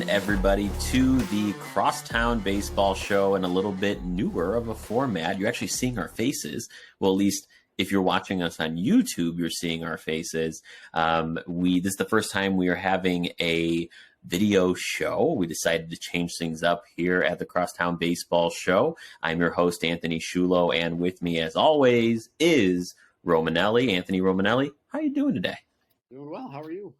in, everybody, to the Crosstown Baseball Show, and a little bit newer of a format. You're actually seeing our faces. Well, at least if you're watching us on YouTube, you're seeing our faces. This is the first time we are having a video show. We decided to change things up here at the Crosstown Baseball Show. I'm your host, Anthony Schullo, and with me, as always, is Romanelli. Anthony Romanelli, how are you doing today? Doing well. How are you?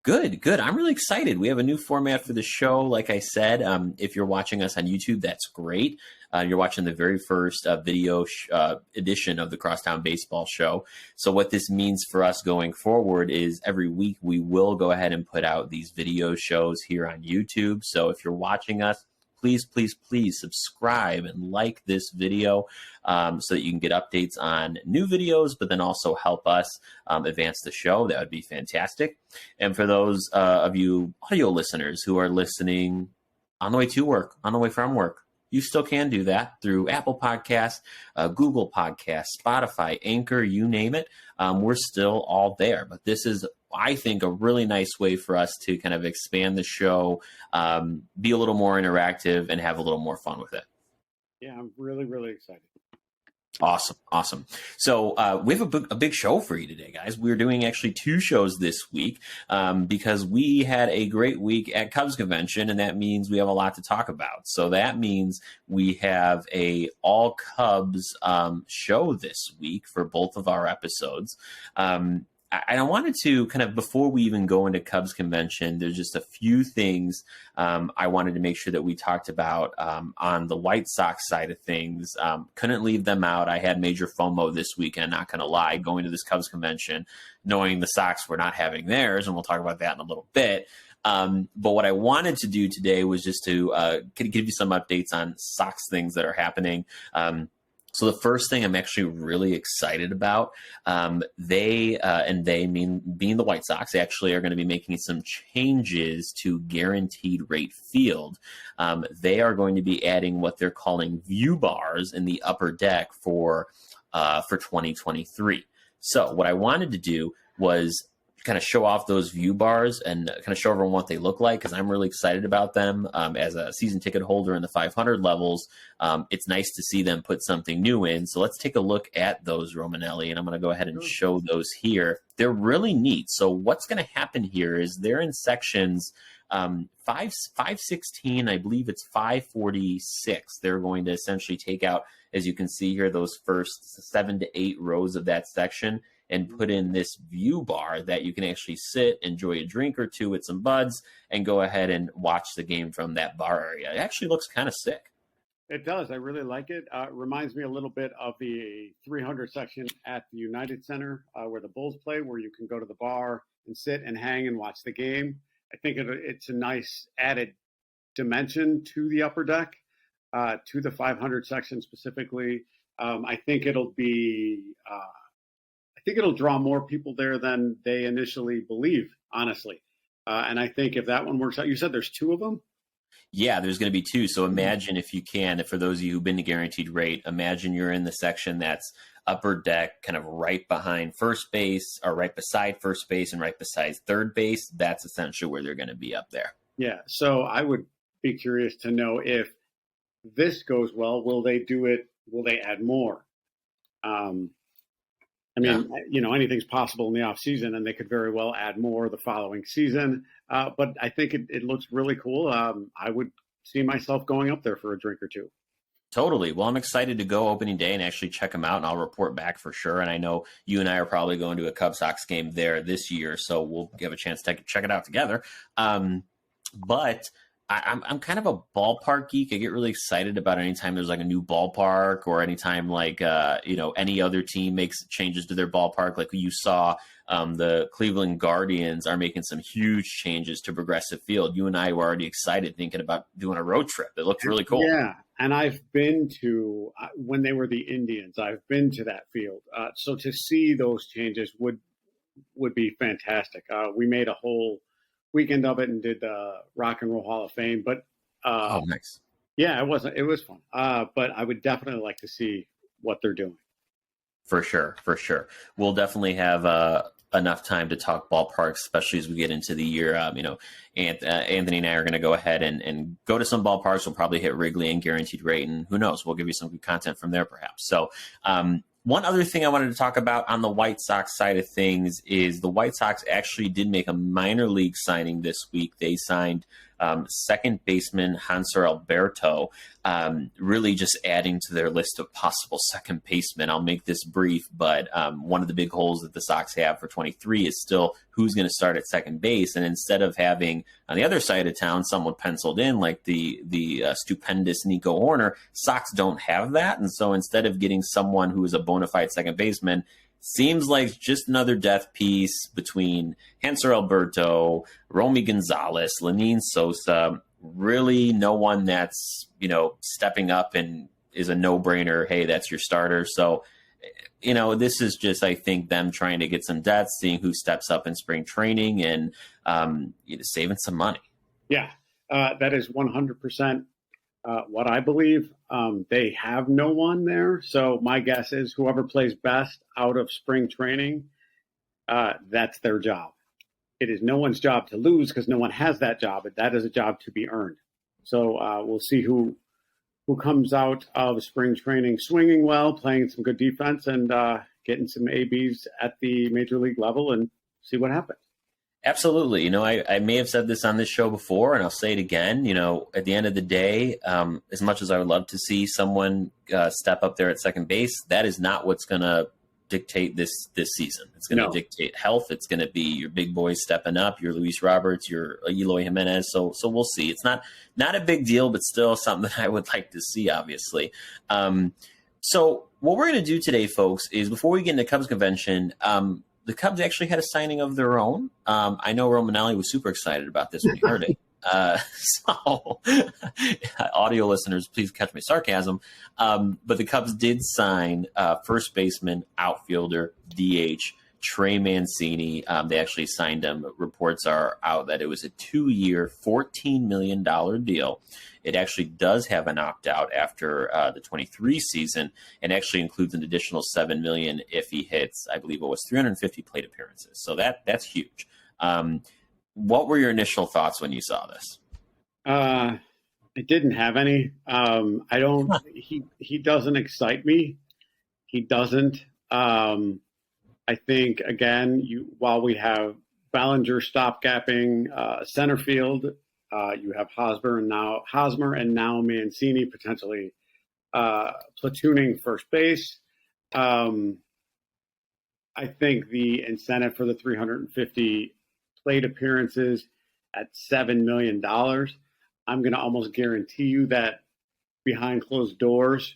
Good. I'm really excited. We have a new format for the show. Like I said, if you're watching us on YouTube, that's great. You're watching the very first video edition of the Crosstown Baseball Show. So what this means for us going forward is every week we will go ahead and put out these video shows here on YouTube. So if you're watching us, please subscribe and like this video so that you can get updates on new videos, but then also help us advance the show. That would be fantastic. And for those of you audio listeners who are listening on the way to work, on the way from work, you still can do that through Apple Podcasts, Google Podcasts, Spotify, Anchor, you name it. We're still all there. But this is, I think, a really nice way for us to kind of expand the show, be a little more interactive, and have a little more fun with it. Yeah, I'm really, really excited. Awesome. So we have a big show for you today, guys. We're doing actually two shows this week because we had a great week at Cubs Convention, and that means we have a lot to talk about. So that means we have a all Cubs show this week for both of our episodes. I wanted to kind of, before we even go into Cubs Convention, there's just a few things I wanted to make sure that we talked about on the White Sox side of things. Couldn't leave them out. I had major FOMO this weekend, not going to lie, going to this Cubs Convention, knowing the Sox were not having theirs, and we'll talk about that in a little bit. But what I wanted to do today was just to give you some updates on Sox things that are happening. So the first thing I'm actually really excited about, they mean being the White Sox, actually are going to be making some changes to Guaranteed Rate Field. They are going to be adding what they're calling view bars in the upper deck for 2023. So what I wanted to do was kind of show off those view bars and kind of show everyone what they look like, because I'm really excited about them. As a season ticket holder in the 500 levels, it's nice to see them put something new in. So let's take a look at those, Romanelli, and I'm going to go ahead and show those here. They're really neat. So what's going to happen here is they're in sections 516, I believe it's 546. They're going to essentially take out, as you can see here, those first 7 to 8 rows of that section and put in this view bar that you can actually sit, enjoy a drink or two with some buds, and go ahead and watch the game from that bar area. It actually looks kind of sick. It does. I really like it. It reminds me a little bit of the 300 section at the United Center where the Bulls play, where you can go to the bar and sit and hang and watch the game. I think it's a nice added dimension to the upper deck, to the 500 section specifically. I think it'll be... I think it'll draw more people there than they initially believe, honestly. And I think if that one works out, you said there's 2 of them? Yeah, there's going to be 2. So imagine, if you can, for those of you who've been to Guaranteed Rate, imagine you're in the section that's upper deck, kind of right behind first base, or right beside first base and right beside third base. That's essentially where they're going to be up there. Yeah. So I would be curious to know, if this goes well, will they do it? Will they add more? Anything's possible in the off season, and they could very well add more the following season. But I think it looks really cool. I would see myself going up there for a drink or two. Totally. Well, I'm excited to go opening day and actually check them out, and I'll report back for sure. And I know you and I are probably going to a Cubs Sox game there this year, so we'll give a chance to check it out together. But I'm kind of a ballpark geek. I get really excited about anytime there's like a new ballpark, or anytime like any other team makes changes to their ballpark. Like you saw, the Cleveland Guardians are making some huge changes to Progressive Field. You and I were already excited thinking about doing a road trip. It looks really cool. Yeah, and I've been to, when they were the Indians, I've been to that field. So to see those changes would be fantastic. We made a whole weekend of it and did the Rock and Roll Hall of Fame. But nice. Yeah, it was fun. But I would definitely like to see what they're doing. For sure. We'll definitely have enough time to talk ballparks, especially as we get into the year. Anthony and I are going to go ahead and go to some ballparks. We'll probably hit Wrigley and Guaranteed Rate, and who knows, we'll give you some good content from there perhaps. So one other thing I wanted to talk about on the White Sox side of things is the White Sox actually did make a minor league signing this week. They signed second baseman Hanser Alberto, really just adding to their list of possible second basemen. I'll make this brief, but one of the big holes that the Sox have for 23 is still who's going to start at second base. And instead of having on the other side of town someone penciled in like the stupendous Nico Horner, Sox don't have that. And so instead of getting someone who is a bona fide second baseman, seems like just another death piece between Hanser Alberto, Romy Gonzalez, Lenine Sosa. Really no one that's, stepping up and is a no-brainer. Hey, that's your starter. So, this is just, I think, them trying to get some depth, seeing who steps up in spring training and saving some money. Yeah, that is 100% what I believe. They have no one there. So my guess is whoever plays best out of spring training, that's their job. It is no one's job to lose because no one has that job, but that is a job to be earned. So we'll see who comes out of spring training swinging well, playing some good defense, and getting some ABs at the major league level and see what happens. Absolutely. I may have said this on this show before, and I'll say it again. At the end of the day, as much as I would love to see someone step up there at second base, that is not what's going to dictate this season. It's going to dictate health. It's going to be your big boys stepping up, your Luis Roberts, your Eloy Jimenez. So we'll see. It's not a big deal, but still something that I would like to see, obviously. So what we're going to do today, folks, is before we get into Cubs convention, the Cubs actually had a signing of their own. I know Romanelli was super excited about this when he heard it. So audio listeners, please catch my sarcasm. But the Cubs did sign first baseman, outfielder, DH, Trey Mancini. They actually signed him. Reports are out that it was a 2-year, $14 million deal. It actually does have an opt-out after the 23 season, and actually includes an additional $7 million if he hits, I believe it was 350 plate appearances. So that's huge. What were your initial thoughts when you saw this? I didn't have any. I don't. He doesn't excite me. He doesn't. I think again, while we have Ballinger stopgapping center field, you have Hosmer and now Mancini potentially platooning first base. I think the incentive for the 350 plate appearances at $7 million, I'm going to almost guarantee you that behind closed doors,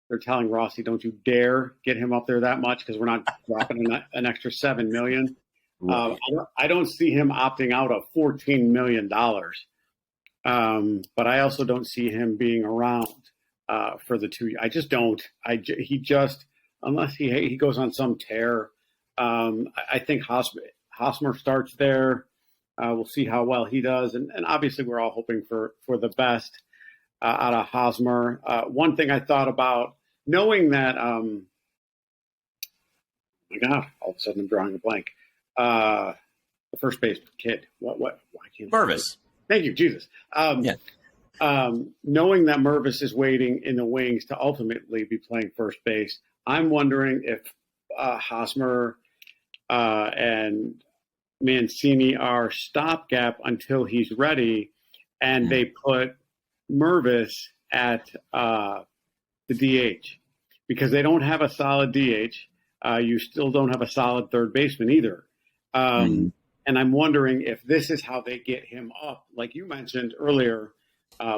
they're telling Rossi, don't you dare get him up there that much because we're not dropping an extra $7 million. Right. I don't see him opting out of $14 million. But I also don't see him being around for the 2 years. I just don't. Unless he goes on some tear, I think Hosmer starts there. We'll see how well he does. And obviously we're all hoping for the best out of Hosmer. One thing I thought about, knowing that, oh my God, all of a sudden I'm drawing a blank. The first base kid. Why can't Mervis. Thank you, Jesus. Knowing that Mervis is waiting in the wings to ultimately be playing first base, I'm wondering if Hosmer and Mancini are stopgap until he's ready, and they put Mervis at the DH because they don't have a solid DH. You still don't have a solid third baseman either. And I'm wondering if this is how they get him up, like you mentioned earlier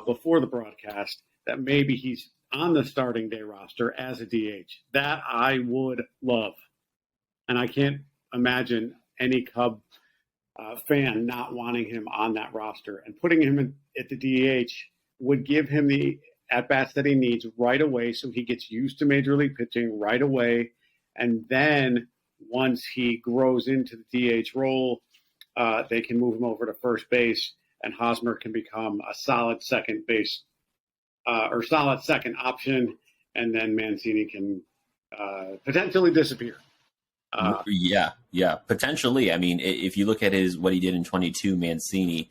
before the broadcast, that maybe he's on the starting day roster as a DH. That I would love. And I can't imagine any Cub fan not wanting him on that roster. And putting him at the DH would give him the at-bats that he needs right away so he gets used to major league pitching right away. And then once he grows into the DH role, they can move him over to first base, and Hosmer can become a solid second base or solid second option, and then Mancini can potentially disappear. Yeah, potentially. I mean, if you look at what he did in 22, Mancini,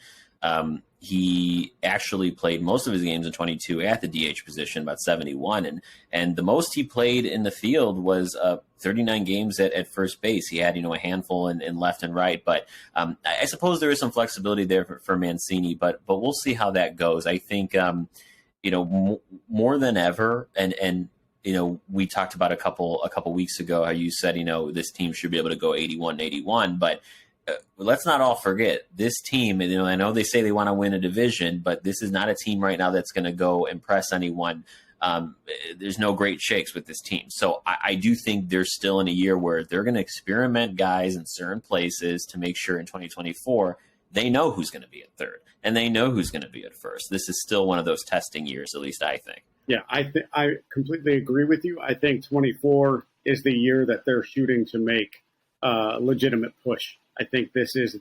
he actually played most of his games in 22 at the DH position, about 71, and the most he played in the field was 39 games at first base. He had a handful in left and right, but I suppose there is some flexibility there for Mancini, but we'll see how that goes. I think more than ever, and we talked about a couple weeks ago how you said this team should be able to go 81-81, but let's not all forget this team. I know they say they want to win a division, but this is not a team right now that's going to go impress anyone. There's no great shakes with this team, so I do think they're still in a year where they're going to experiment guys in certain places to make sure in 2024 they know who's going to be at third and they know who's going to be at first. This is still one of those testing years, at least I think. Yeah, I completely agree with you. I think 24 is the year that they're shooting to make a legitimate push. I think this is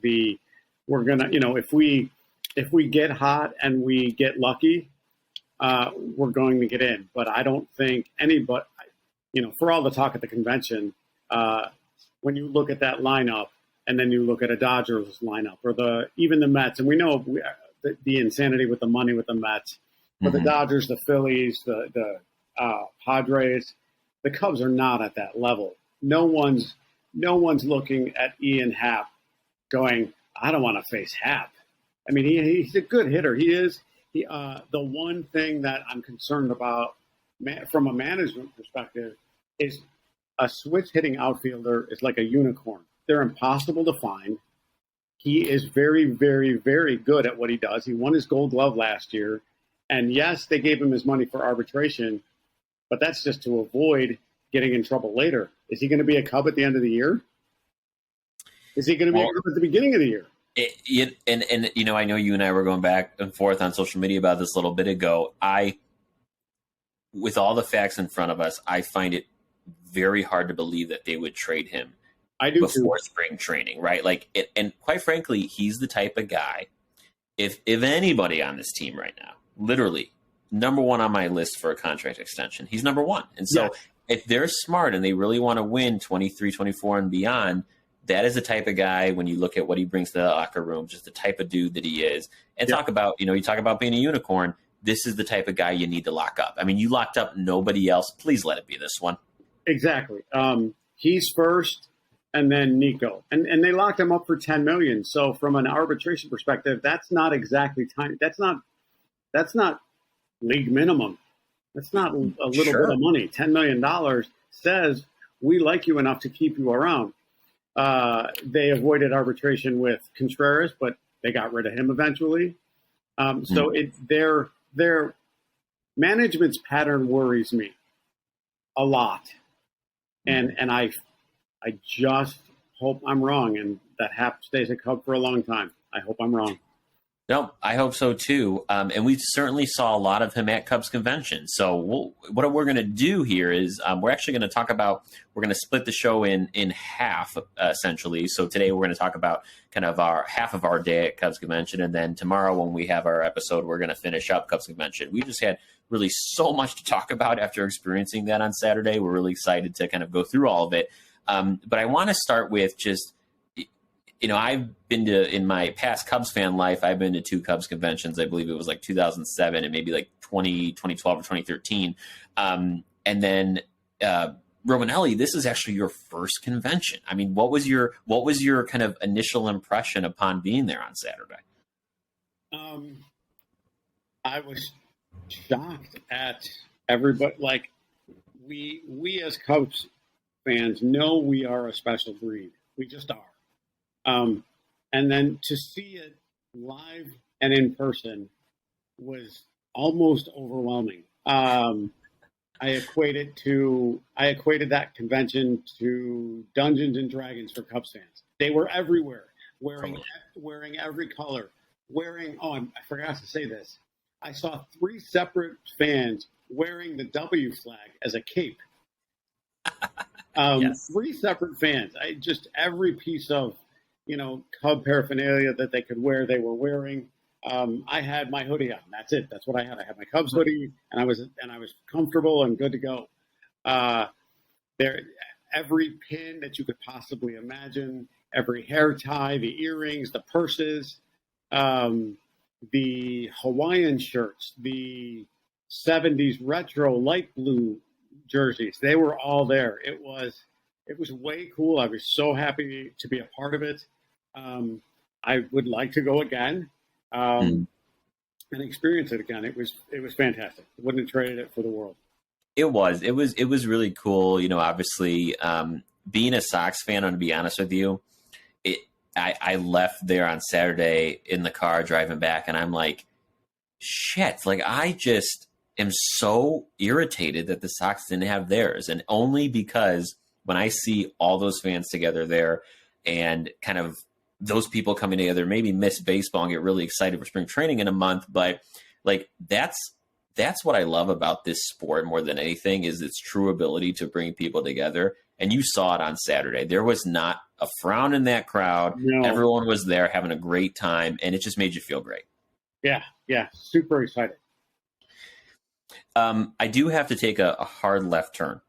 we're going to, if we get hot and we get lucky, we're going to get in. But I don't think anybody, for all the talk at the convention, when you look at that lineup and then you look at a Dodgers lineup or even the Mets, and we know the insanity with the money with the Mets, but the Dodgers, the Phillies, the Padres, the Cubs are not at that level. No one's looking at Ian Happ going, I don't want to face Happ. I mean, he's a good hitter. He is. The one thing that I'm concerned about from a management perspective is a switch hitting outfielder is like a unicorn. They're impossible to find. He is very, very, very good at what he does. He won his Gold Glove last year. And yes, they gave him his money for arbitration, but that's just to avoid getting in trouble later. Is he going to be a Cub at the end of the year? Is he going to be a Cub at the beginning of the year? I know you and I were going back and forth on social media about this a little bit ago. With all the facts in front of us, I find it very hard to believe that they would trade him before spring training, right? And quite frankly, he's the type of guy, if anybody on this team right now, literally number one on my list for a contract extension, he's number one. And so if they're smart and they really want to win 23, 24 and beyond, that is the type of guy, when you look at what he brings to the locker room, just the type of dude that he is. And talk about, you talk about being a unicorn. This is the type of guy you need to lock up. I mean, you locked up nobody else. Please let it be this one. Exactly. He's first and then Nico. And they locked him up for $10 million. So from an arbitration perspective, that's not exactly tiny. That's not league minimum. That's not a little bit of money. $10 million says we like you enough to keep you around. They avoided arbitration with Contreras, but they got rid of him eventually. So their management's pattern worries me a lot. And I just hope I'm wrong and that Happ stays a Cub for a long time. I hope I'm wrong. No, I hope so too. And we certainly saw a lot of him at Cubs convention. So what we're going to do here is we're actually going to we're going to split the show in half, essentially. So today we're going to talk about kind of half of our day at Cubs convention. And then tomorrow when we have our episode, we're going to finish up Cubs convention. We just had really so much to talk about after experiencing that on Saturday. We're really excited to kind of go through all of it. But I want to start with just, I've been in my past Cubs fan life, I've been to 2 Cubs conventions. I believe it was like 2007 and maybe like 2012 or 2013. And then Romanelli, this is actually your first convention. I mean, what was your kind of initial impression upon being there on Saturday? I was shocked at everybody. Like we as Cubs fans know we are a special breed. We just are. And then to see it live and in person was almost overwhelming. I equated that convention to Dungeons and Dragons for Cubs fans. They were everywhere, wearing every color, I forgot to say this. I saw 3 separate fans wearing the W flag as a cape. Yes. 3 separate fans. Every piece of Cub paraphernalia that they could wear, they were wearing. I had my hoodie on. That's it. That's what I had. I had my Cubs hoodie, and I was comfortable and good to go. every pin that you could possibly imagine, every hair tie, the earrings, the purses, the Hawaiian shirts, the 70s retro light blue jerseys. They were all there. It was way cool. I was so happy to be a part of it. I would like to go again and experience it again. It was fantastic. Wouldn't have traded it for the world. It was really cool. You know, obviously, being a Sox fan, I'm gonna be honest with you, I left there on Saturday in the car driving back, and I'm like, shit, like I just am so irritated that the Sox didn't have theirs, and only because when I see all those fans together there and kind of those people coming together, maybe miss baseball and get really excited for spring training in a month, but like that's what I love about this sport more than anything is its true ability to bring people together. And you saw it on Saturday. There was not a frown in that crowd. No. Everyone was there having a great time, and it just made you feel great. Yeah, super excited. I do have to take a hard left turn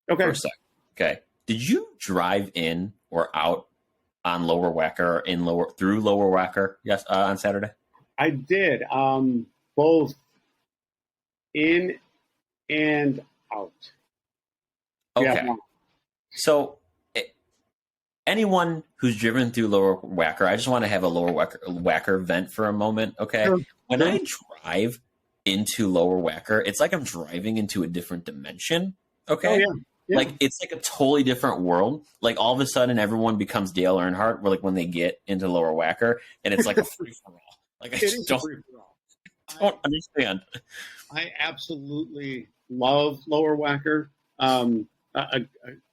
for a sec. Okay. Did you drive in or out on Lower Wacker through Lower Wacker on Saturday? I did. Both in and out. Okay. Yeah. So anyone who's driven through Lower Wacker, I just want to have a Lower Wacker vent for a moment. Okay. Sure. When I drive into Lower Wacker, it's like I'm driving into a different dimension. Okay. Oh, yeah. Yeah. Like it's like a totally different world. Like all of a sudden everyone becomes Dale Earnhardt like when they get into Lower Wacker, and it's like a free for all. Like I just don't understand. I absolutely love Lower Wacker.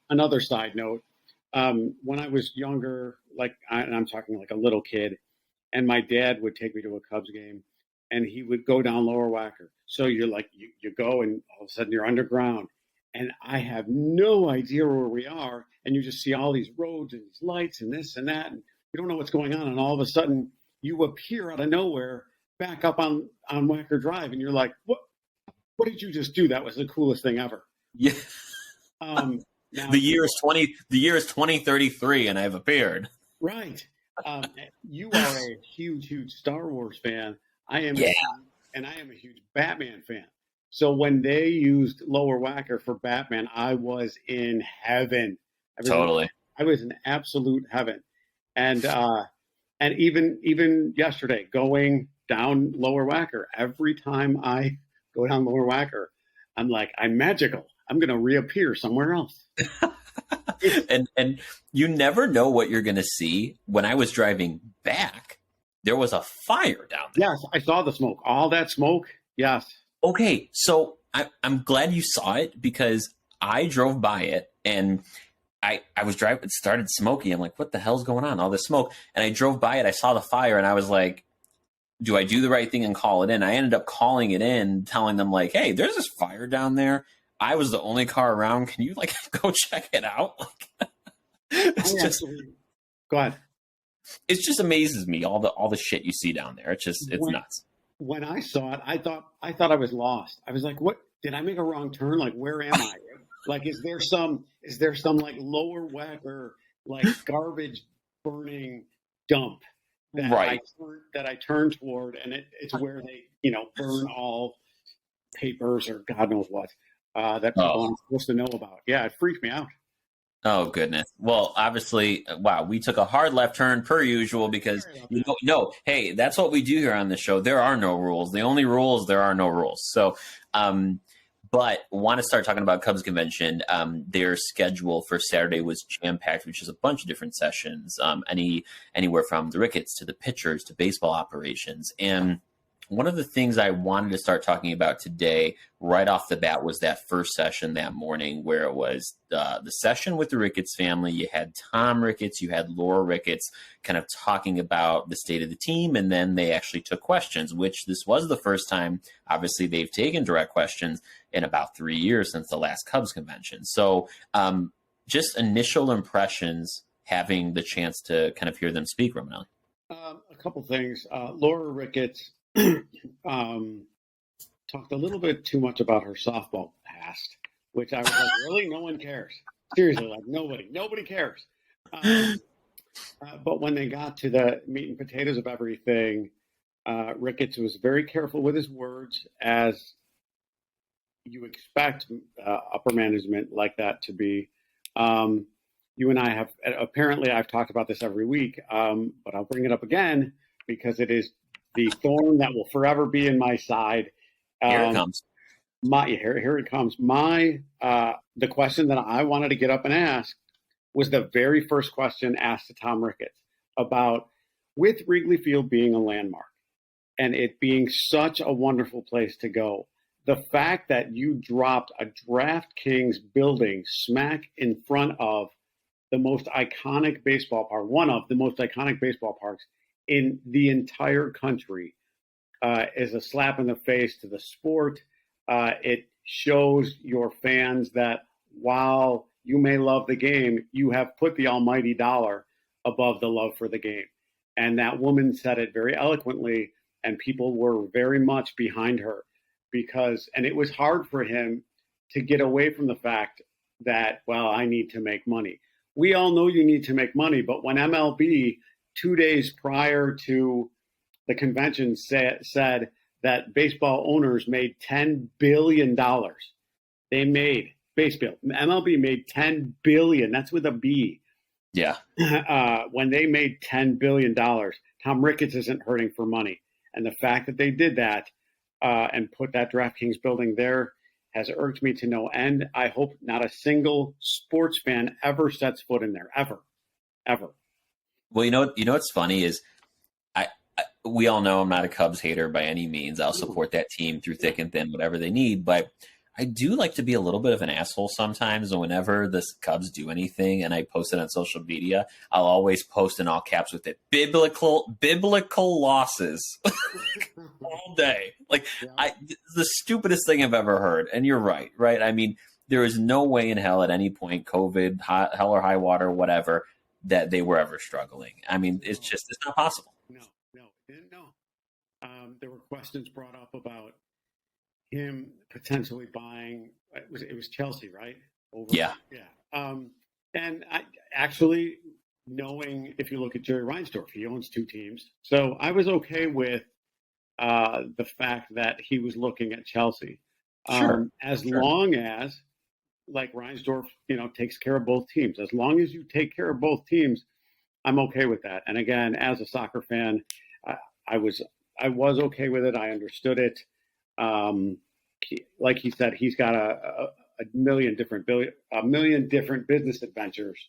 Another side note, when I was younger, and I'm talking like a little kid, and my dad would take me to a Cubs game, and he would go down Lower Wacker. So you're like, you go, and all of a sudden you're underground, and I have no idea where we are, and you just see all these roads and these lights and this and that, and you don't know what's going on, and all of a sudden you appear out of nowhere back up on Wacker Drive, and you're like, what did you just do? That was the coolest thing ever. Yeah. Now, the year is 2033, and I've appeared. Right. You are a huge Star Wars fan. I am, and I am a huge Batman fan. So when they used Lower Wacker for Batman, I was in heaven. I was in absolute heaven. And even yesterday, going down Lower Wacker, every time I go down Lower Wacker, I'm like, I'm magical. I'm going to reappear somewhere else. and you never know what you're going to see. When I was driving back, there was a fire down there. Yes, I saw the smoke. All that smoke. Yes. Okay, so I'm glad you saw it because I drove by it and I was driving. It started smoky. I'm like, what the hell's going on? All this smoke. And I drove by it. I saw the fire and I was like, do I do the right thing and call it in? I ended up calling it in, telling them like, hey, there's this fire down there. I was the only car around. Can you like go check it out? Go ahead. It just amazes me all the shit you see down there. It's nuts. When I saw it, I thought I was lost. I was like, what? Did I make a wrong turn? Like, where am I? Like, is there some like Lower Wacker like garbage burning dump that I turn toward, and it's where they burn all papers or God knows what that people aren't supposed to know about. Yeah, it freaked me out. Oh, goodness. Well, obviously, wow, we took a hard left turn per usual because, hey, that's what we do here on the show. There are no rules. The only rule is there are no rules. So, but want to start talking about Cubs Convention. Their schedule for Saturday was jam-packed, which is a bunch of different sessions, anywhere from the Ricketts to the pitchers to baseball operations. And one of the things I wanted to start talking about today, right off the bat, was that first session that morning where it was the session with the Ricketts family. You had Tom Ricketts, you had Laura Ricketts kind of talking about the state of the team, and then they actually took questions, which this was the first time, obviously, they've taken direct questions in about 3 years since the last Cubs convention. So just initial impressions having the chance to kind of hear them speak, Romanelli. A couple things. Laura Ricketts talked a little bit too much about her softball past, which I was like, really? No one cares. Seriously, like nobody cares. Um, but when they got to the meat and potatoes of everything, Ricketts was very careful with his words, as you expect upper management like that to be. Um, you and I have apparently I've talked about this every week, but I'll bring it up again because it is the thorn that will forever be in my side. Here it Um, comes. here it comes. My the question that I wanted to get up and ask was the very first question asked to Tom Ricketts about, with Wrigley Field being a landmark and it being such a wonderful place to go, the fact that you dropped a DraftKings building smack in front of the most iconic baseball park, one of the most iconic baseball parks in the entire country, is a slap in the face to the sport. It shows your fans that while you may love the game, you have put the almighty dollar above the love for the game. And that woman said it very eloquently, and people were very much behind her and it was hard for him to get away from the fact that, well, I need to make money. We all know you need to make money, but when MLB 2 days prior to the convention said that baseball owners made $10 billion. They made baseball. MLB made $10 billion. That's with a B. Yeah. When they made $10 billion, Tom Ricketts isn't hurting for money. And the fact that they did that and put that DraftKings building there has irked me to no end. I hope not a single sports fan ever sets foot in there, ever. Well, you know what's funny is we all know I'm not a Cubs hater by any means. I'll support that team through thick and thin, whatever they need. But I do like to be a little bit of an asshole sometimes. And whenever the Cubs do anything and I post it on social media, I'll always post in all caps with it, biblical losses all day. Like, the stupidest thing I've ever heard. And you're right? I mean, there is no way in hell at any point, COVID, hell or high water, whatever, that they were ever struggling. I mean, it's not possible. No, didn't know. There were questions brought up about him potentially buying. It was Chelsea, right? Yeah. And I actually, knowing, if you look at Jerry Reinsdorf, he owns two teams, so I was okay with the fact that he was looking at Chelsea, as long as, like, Reinsdorf, takes care of both teams. As long as you take care of both teams, I'm okay with that. And again, as a soccer fan, I was okay with it. I understood it. Like he said, he's got a million different business adventures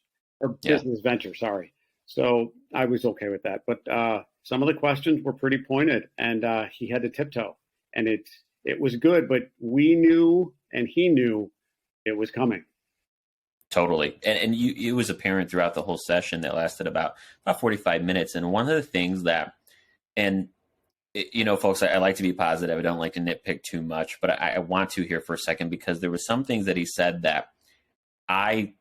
or business ventures. Sorry. So I was okay with that. But some of the questions were pretty pointed, and he had to tiptoe, and it was good. But we knew, and he knew, it was coming. Totally. And it was apparent throughout the whole session that lasted about 45 minutes. And one of the things that, and, folks, I like to be positive. I don't like to nitpick too much, but I want to here for a second, because there were some things that he said that I,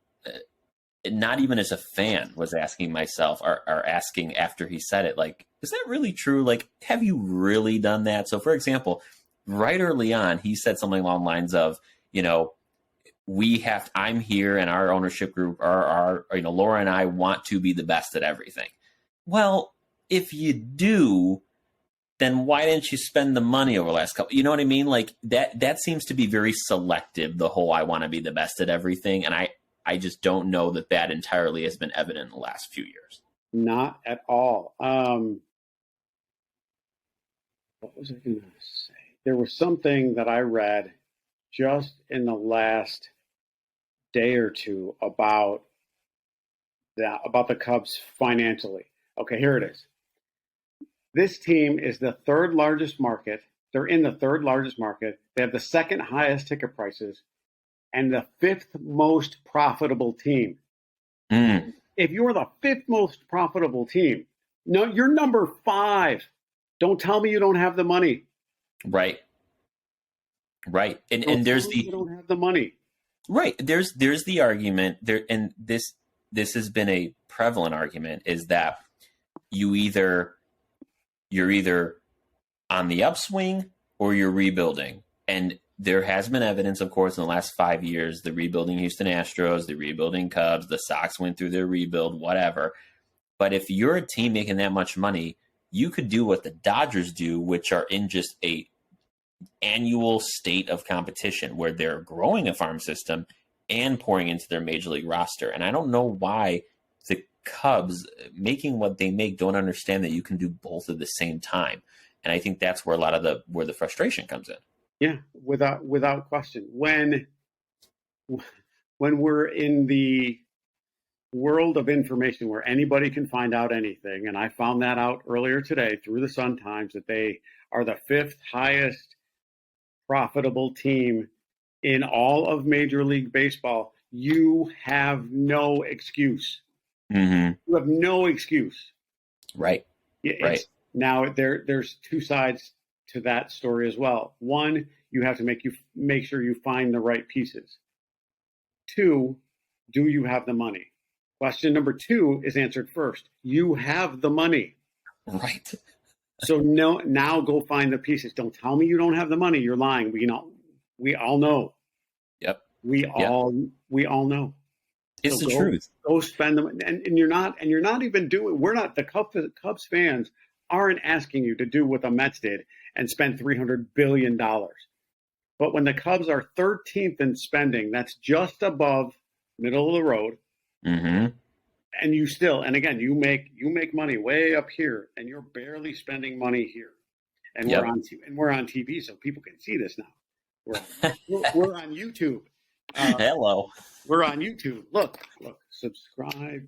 not even as a fan, was asking myself or asking after he said it, like, is that really true? Like, have you really done that? So, for example, right early on, he said something along the lines of, I'm here, and our ownership group, Laura and I want to be the best at everything. Well, if you do, then why didn't you spend the money over the last couple? You know what I mean? Like, that seems to be very selective, the whole I want to be the best at everything. And I just don't know that entirely has been evident in the last few years. Not at all. What was I going to say? There was something that I read just in the last day or two about the Cubs financially. Okay, here it is. This team is the third largest market. They're in the third largest market. They have the second highest ticket prices and the fifth most profitable team. If you're the fifth most profitable team, no, you're number 5. Don't tell me you don't have the money. Right. And there's you don't have the money. Right. There's the argument there, and this has been a prevalent argument, is that you're either on the upswing or you're rebuilding. And there has been evidence, of course, in the last 5 years, the rebuilding Houston Astros, the rebuilding Cubs, the Sox went through their rebuild, whatever. But if you're a team making that much money, you could do what the Dodgers do, which are in just a annual state of competition where they're growing a farm system and pouring into their major league roster. And I don't know why the Cubs, making what they make, don't understand that you can do both at the same time. And I think that's where a lot of the frustration comes in. Yeah, without question. When we're in the world of information where anybody can find out anything, and I found that out earlier today through the Sun Times, that they are the 5th highest profitable team in all of Major League Baseball, you have no excuse. Mm-hmm. You have no excuse. Right. Right. Now there's two sides to that story as well. One, you have to make sure you find the right pieces. 2, do you have the money? Question number 2 is answered first. You have the money. Right. So now go find the pieces. Don't tell me you don't have the money. You're lying. We all know. Yep. We all know. It's the truth. Go spend them, and you're not even doing. We're not, the Cubs fans aren't asking you to do what the Mets did and spend $300 billion. But when the Cubs are 13th in spending, that's just above middle of the road. Mm-hmm. And you still, and again, you make money way up here, and you're barely spending money here. And we're on TV, so people can see this now. We're on YouTube. Hello. We're on YouTube. Look, subscribe.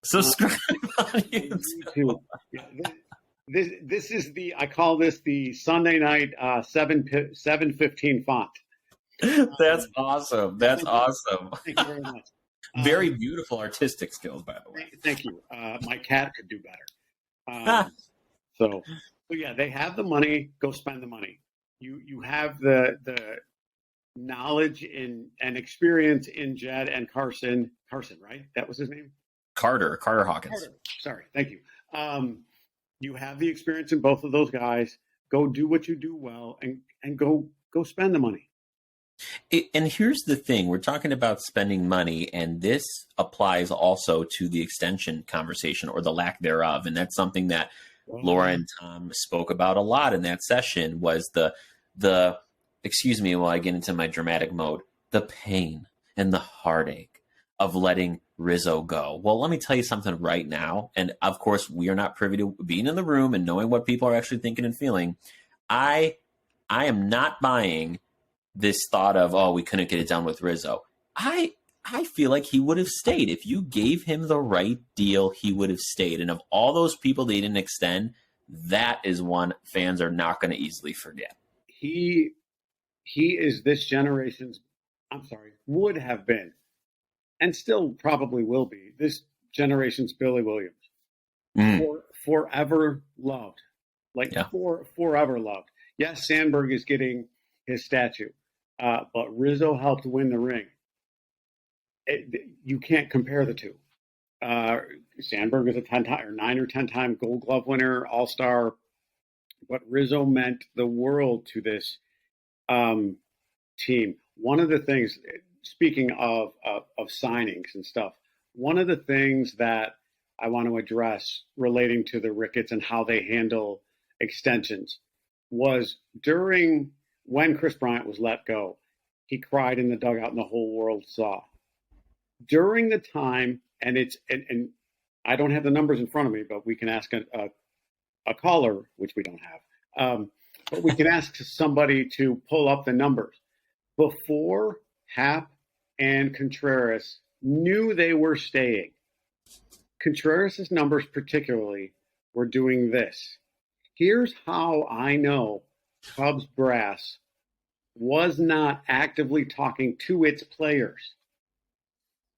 Subscribe on YouTube. Yeah, this is I call this the Sunday night 7:15 font. That's awesome. That's awesome. Thank you very much. Very beautiful artistic skills, by the way. Thank you. My cat could do better. So yeah, they have the money. Go spend the money. You have the knowledge and experience in Jed and Carson, right? That was his name? Carter Hawkins. Carter. Sorry. Thank you. You have the experience in both of those guys. Go do what you do well and go spend the money. And here's the thing. We're talking about spending money, and this applies also to the extension conversation or the lack thereof. And that's something that Laura and Tom spoke about a lot in that session, was the excuse me while I get into my dramatic mode, the pain and the heartache of letting Rizzo go. Well, let me tell you something right now. And of course, we are not privy to being in the room and knowing what people are actually thinking and feeling. I am not buying this thought of, oh, we couldn't get it done with Rizzo. I feel like he would have stayed. If you gave him the right deal, he would have stayed. And of all those people they didn't extend, that is one fans are not going to easily forget. He is this generation's, would have been, and still probably will be, this generation's Billy Williams. Forever loved. Forever loved. Yes, Sandberg is getting his statue, but Rizzo helped win the ring. You can't compare the two. Sandberg is a 10-time or 9 or 10-time Gold Glove winner, All-Star, but Rizzo meant the world to this team. One of the things, speaking of signings and stuff, one of the things that I want to address relating to the Ricketts and how they handle extensions was when Chris Bryant was let go, he cried in the dugout and the whole world saw. During the time, and I don't have the numbers in front of me, but we can ask a caller, which we don't have. But we can ask somebody to pull up the numbers. Before Happ and Contreras knew they were staying, Contreras' numbers particularly were doing this. Here's how I know Cubs brass was not actively talking to its players.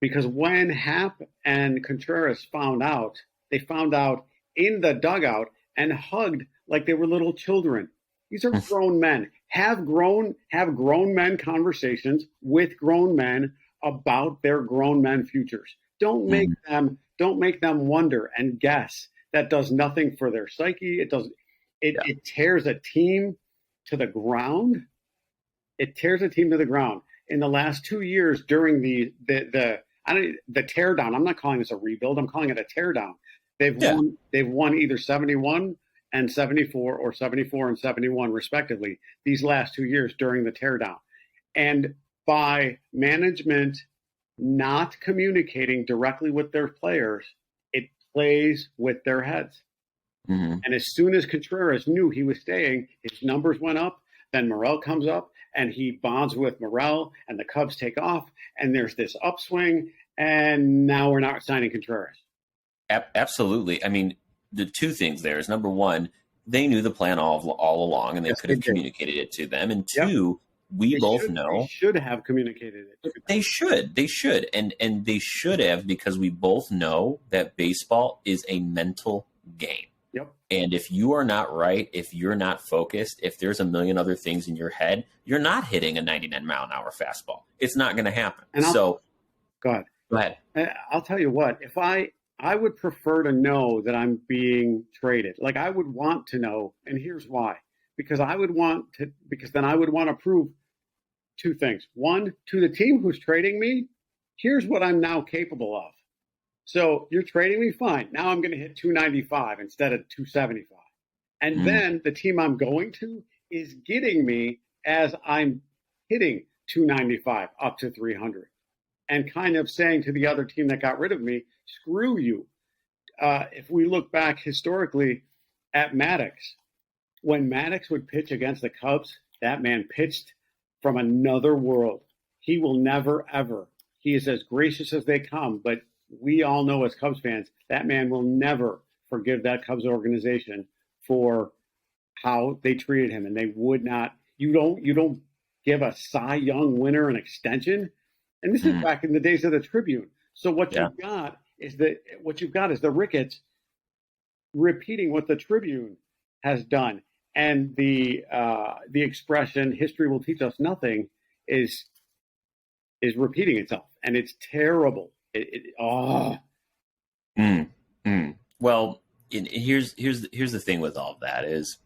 Because when Happ and Contreras found out, they found out in the dugout and hugged like they were little children. These are grown men. Have grown men conversations with grown men about their grown men futures. Don't make them wonder and guess. That does nothing for their psyche. It tears a team to the ground. It tears a team to the ground. In the last 2 years, during the tear down, I'm not calling this a rebuild. I'm calling it a tear down. They've Yeah. won either 71 and 74 or 74 and 71 respectively these last 2 years during the tear down. And by management not communicating directly with their players, it plays with their heads. Mm-hmm. And as soon as Contreras knew he was staying, his numbers went up. Then Morel comes up and he bonds with Morel, and the Cubs take off, and there's this upswing. And now we're not signing Contreras. Absolutely. I mean, the two things there is, number one, they knew the plan all along, and they could have communicated it to them. And two, we both know they should have communicated it. They should, and they should have, because we both know that baseball is a mental game. Yep. And if you are not right, if you're not focused, if there's a million other things in your head, you're not hitting a 99-mile-an-hour fastball. It's not going to happen. Go ahead. Go ahead. I'll tell you what. If I would prefer to know that I'm being traded. Like, I would want to know, and here's why. Because then I would want to prove two things. One, to the team who's trading me, here's what I'm now capable of. So you're trading me, fine. Now I'm going to hit 295 instead of 275. And then the team I'm going to is getting me as I'm hitting 295 up to 300. And kind of saying to the other team that got rid of me, screw you. If we look back historically at Maddox, when Maddox would pitch against the Cubs, that man pitched from another world. He will never, ever. He is as gracious as they come, but we all know as Cubs fans, that man will never forgive that Cubs organization for how they treated him. And they would not. You don't give a Cy Young winner an extension. And this is back in the days of the Tribune. So what you've got is the Ricketts repeating what the Tribune has done. And the expression "history will teach us nothing" is repeating itself, and it's terrible. Well, here's the thing with all of that is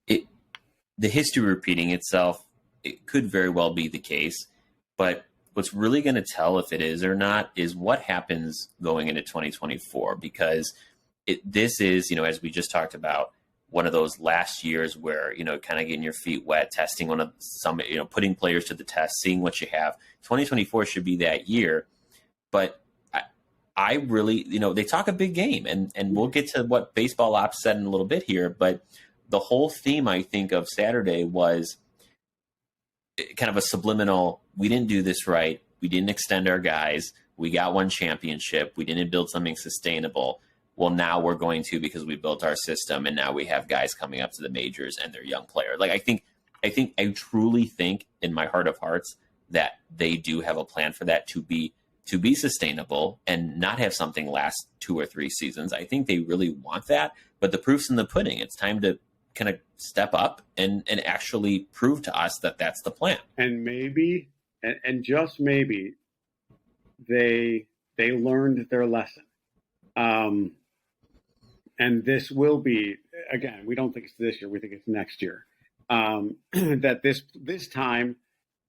the history repeating itself. It could very well be the case, but what's really going to tell if it is or not is what happens going into 2024, because this is, as we just talked about, one of those last years where, kind of getting your feet wet, testing putting players to the test, seeing what you have. 2024 should be that year. But I really, they talk a big game, and we'll get to what Baseball Ops said in a little bit here. But the whole theme, I think, of Saturday was kind of a subliminal, we didn't do this right. We didn't extend our guys. We got one championship. We didn't build something sustainable. Well, now we're going to, because we built our system, and now we have guys coming up to the majors and they're young players. Like, I truly think in my heart of hearts that they do have a plan for that to be sustainable and not have something last 2 or 3 seasons. I think they really want that, but the proof's in the pudding. It's time to kind of step up and actually prove to us that that's the plan. And maybe, and just maybe, they learned their lesson. And this will be, again, we don't think it's this year, we think it's next year. That this time,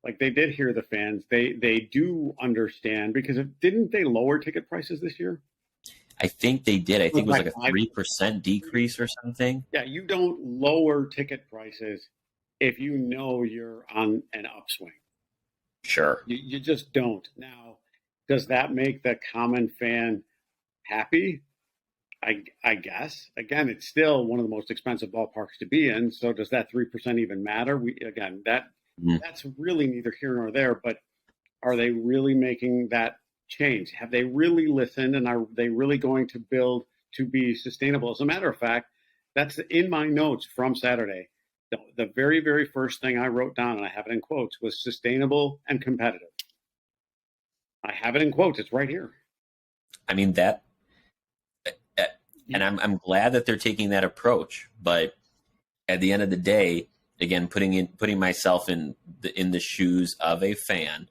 like, they did hear the fans. They do understand, because didn't they lower ticket prices this year? I think they did. I think it was like a 3% decrease or something. Yeah, you don't lower ticket prices if you know you're on an upswing. Sure. You just don't. Now, does that make the common fan happy? I guess. Again, it's still one of the most expensive ballparks to be in. So does that 3% even matter? That's really neither here nor there. But are they really making that change? Have they really listened, and are they really going to build to be sustainable? As a matter of fact, that's in my notes from Saturday. The very, very first thing I wrote down, and I have it in quotes, was sustainable and competitive. I have it in quotes. It's right here. I mean, that. And I'm glad that they're taking that approach, but at the end of the day, again, putting myself in the shoes of a fan,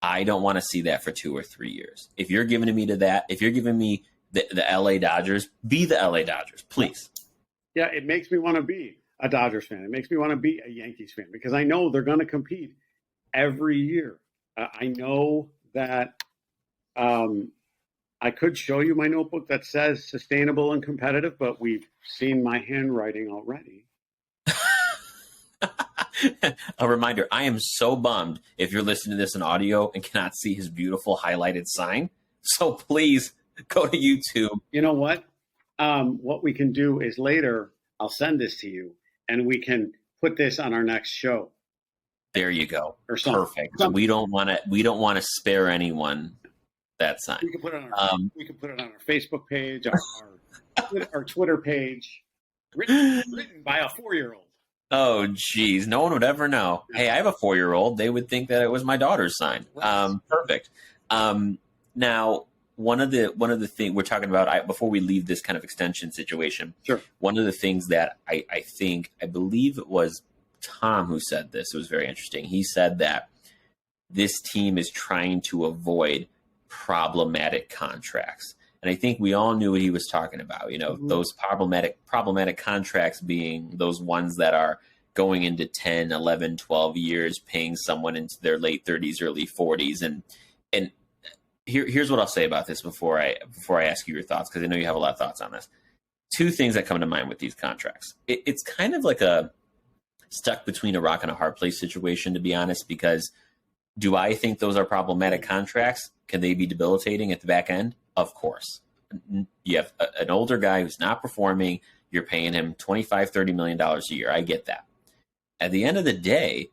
I don't want to see that for 2 or 3 years. If you're giving me the LA Dodgers, be the LA Dodgers, please. Yeah, it makes me want to be. a Dodgers fan. It makes me want to be a Yankees fan because I know they're going to compete every year. I know that I could show you my notebook that says sustainable and competitive, but we've seen my handwriting already. A reminder, I am so bummed if you're listening to this in audio and cannot see his beautiful highlighted sign. So please go to YouTube. You know what? What we can do is later, I'll send this to you, and we can put this on our next show. There you go. Or something. Perfect. Something. We don't want to spare anyone that sign. We can put it on our Facebook page, our Twitter page, written by a 4-year-old. Oh, geez. No one would ever know. Yeah. Hey, I have a 4-year-old. They would think that it was my daughter's sign. Perfect. Now, one of the things we're talking about, before we leave this kind of extension situation, sure. One of the things that I believe it was Tom who said this. It was very interesting. He said that this team is trying to avoid problematic contracts. And I think we all knew what he was talking about. You know, mm-hmm. Those problematic contracts being those ones that are going into 10, 11, 12 years, paying someone into their late 30s, early 40s. And here's what I'll say about this before I ask you your thoughts, because I know you have a lot of thoughts on this. Two things that come to mind with these contracts. It's kind of like a stuck between a rock and a hard place situation, to be honest, because do I think those are problematic contracts? Can they be debilitating at the back end? Of course. You have an older guy who's not performing. You're paying him $25, $30 million a year. I get that. At the end of the day,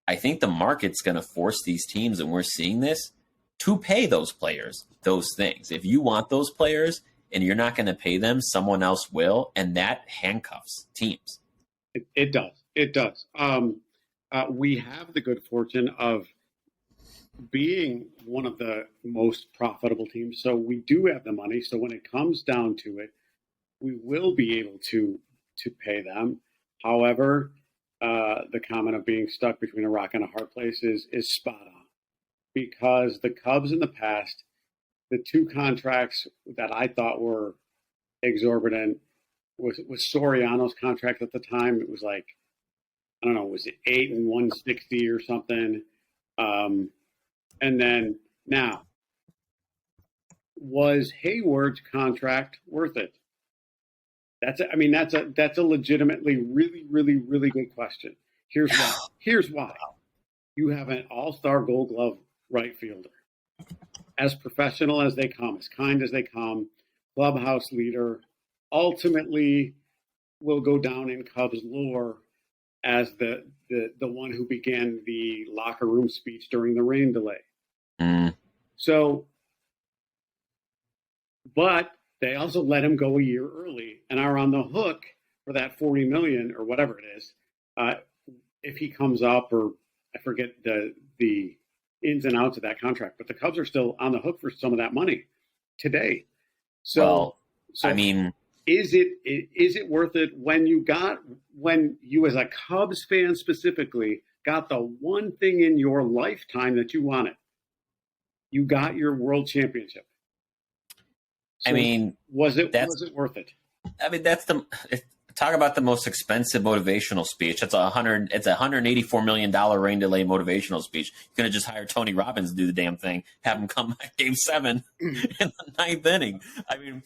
I think the market's going to force these teams, and we're seeing this, to pay those players those things. If you want those players and you're not going to pay them, someone else will, and that handcuffs teams. It does. It does. We have the good fortune of being one of the most profitable teams. So we do have the money. So when it comes down to it, we will be able to pay them. However, the comment of being stuck between a rock and a hard place is spot on, because the Cubs in the past, the two contracts that I thought were exorbitant was Soriano's contract at the time. It was like, I don't know, was it 8 and 160 or something? And then now, was Hayward's contract worth it? That's a legitimately really, really, really good question. Here's why. Here's why. You have an all-star Gold Glove right fielder, as professional as they come, as kind as they come, clubhouse leader, ultimately will go down in Cubs lore as the one who began the locker room speech during the rain delay. Mm. So, but they also let him go a year early and are on the hook for that $40 million or whatever it is. If he comes up, or I forget the ins and outs of that contract, but the Cubs are still on the hook for some of that money today. So, I mean, is it worth it when you as a Cubs fan specifically got the one thing in your lifetime that you wanted? You got your world championship. So I mean, was it worth it? I mean, talk about the most expensive motivational speech. It's $184 million rain delay motivational speech. You're going to just hire Tony Robbins to do the damn thing, have him come at Game 7 in the 9th inning. I mean,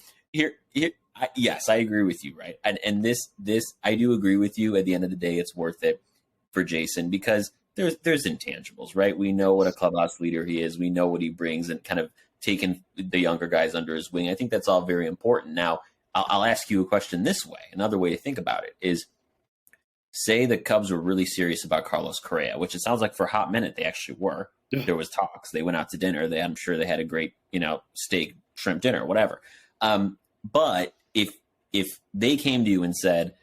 yes, I agree with you, right? And this, I do agree with you. At the end of the day, it's worth it for Jason because there's intangibles, right? We know what a clubhouse leader he is. We know what he brings, and kind of taking the younger guys under his wing. I think that's all very important. Now, I'll ask you a question this way. Another way to think about it is, say the Cubs were really serious about Carlos Correa, which it sounds like for a hot minute they actually were. Yeah. There was talks. They went out to dinner. I'm sure they had a great, steak, shrimp dinner, whatever. But if they came to you and said,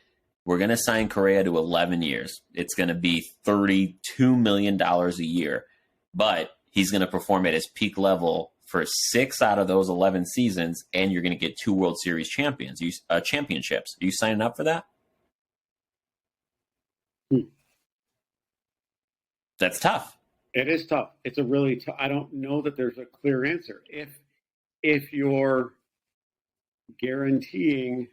we're going to sign Correa to 11 years, it's going to be $32 million a year, but he's going to perform at his peak level for 6 out of those 11 seasons, and you're going to get 2 World Series championships. Are you signing up for that? That's tough. It is tough. It's a really tough. I don't know that there's a clear answer. If you're guaranteeing,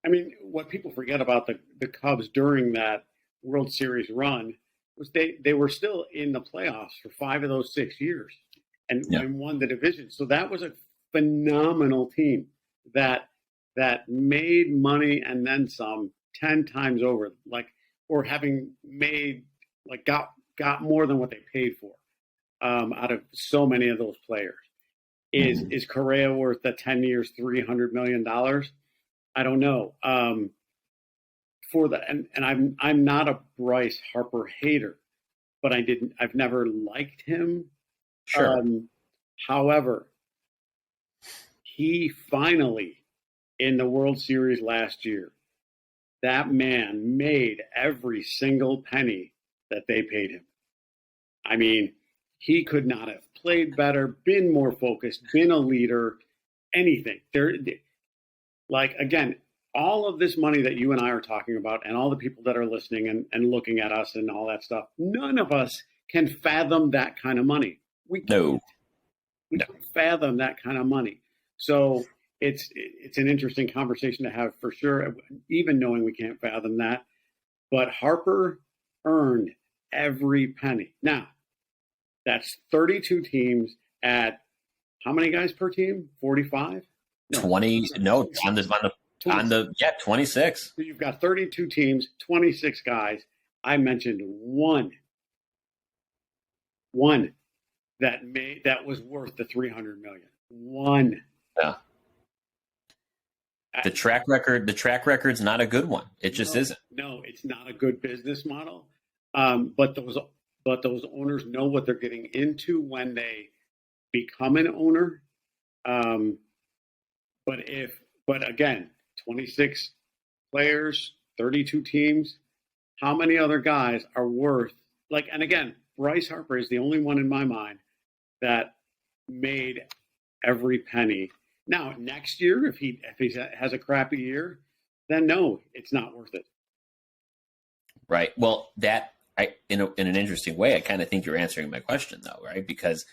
I mean, what people forget about the Cubs during that World Series run was they were still in the playoffs for 5 of those 6 years Yeah. and won the division. So that was a phenomenal team that made money and then some 10 times over, like, or having made, like, got more than what they paid for out of so many of those players. Is Correa worth the 10 years, $300 million? I don't know. I'm not a Bryce Harper hater, but I've never liked him. Sure. However, he finally, in the World Series last year, that man made every single penny that they paid him. I mean, he could not have played better, been more focused, been a leader, anything. Like, again, all of this money that you and I are talking about and all the people that are listening and looking at us and all that stuff, none of us can fathom that kind of money. We can't fathom that kind of money. So it's an interesting conversation to have for sure, even knowing we can't fathom that. But Harper earned every penny. Now, that's 32 teams at how many guys per team? 45? No, 20. No, on the 26. So you've got 32 teams, 26 guys. I mentioned one that was worth the $300 million. One. Yeah. The track record's not a good one. It just isn't. No, it's not a good business model. But those owners know what they're getting into when they become an owner. But again, 26 players, 32 teams. How many other guys are worth, like? And again, Bryce Harper is the only one in my mind that made every penny. Now, next year, if he has a crappy year, then no, it's not worth it. Right. Well, in an interesting way, I kind of think you're answering my question, though, right? Because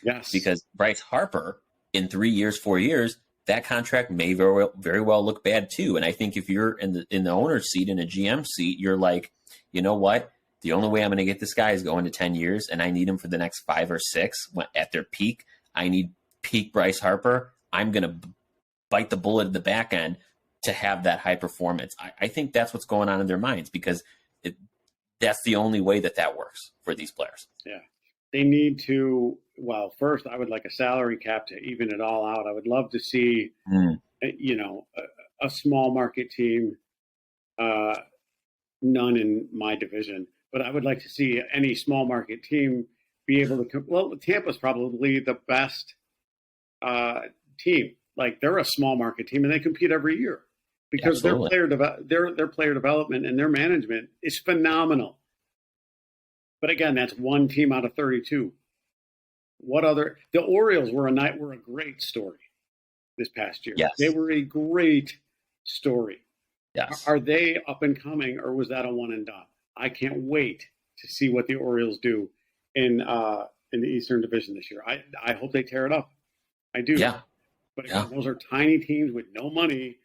Bryce Harper, in 3 years, 4 years, that contract may very well look bad too. And I think if you're in the owner's seat, in a GM seat, you're like, you know what? The only way I'm going to get this guy is going to 10 years, and I need him for the next 5 or 6 at their peak. I need peak Bryce Harper. I'm going to bite the bullet in the back end to have that high performance. I think that's what's going on in their minds, because that's the only way that works for these players. Yeah. They need to, well, first, I would like a salary cap to even it all out. I would love to see, a small market team, none in my division, but I would like to see any small market team be able to, well, Tampa's probably the best team. Like, they're a small market team and they compete every year because their player development and their management is phenomenal. But again, that's one team out of 32. The Orioles were a great story this past year. Yes. They were a great story. Yes. Are they up and coming, or was that a one and done? I can't wait to see what the Orioles do in the Eastern Division this year. I hope they tear it up. I do. Yeah. But again, those are tiny teams with no money,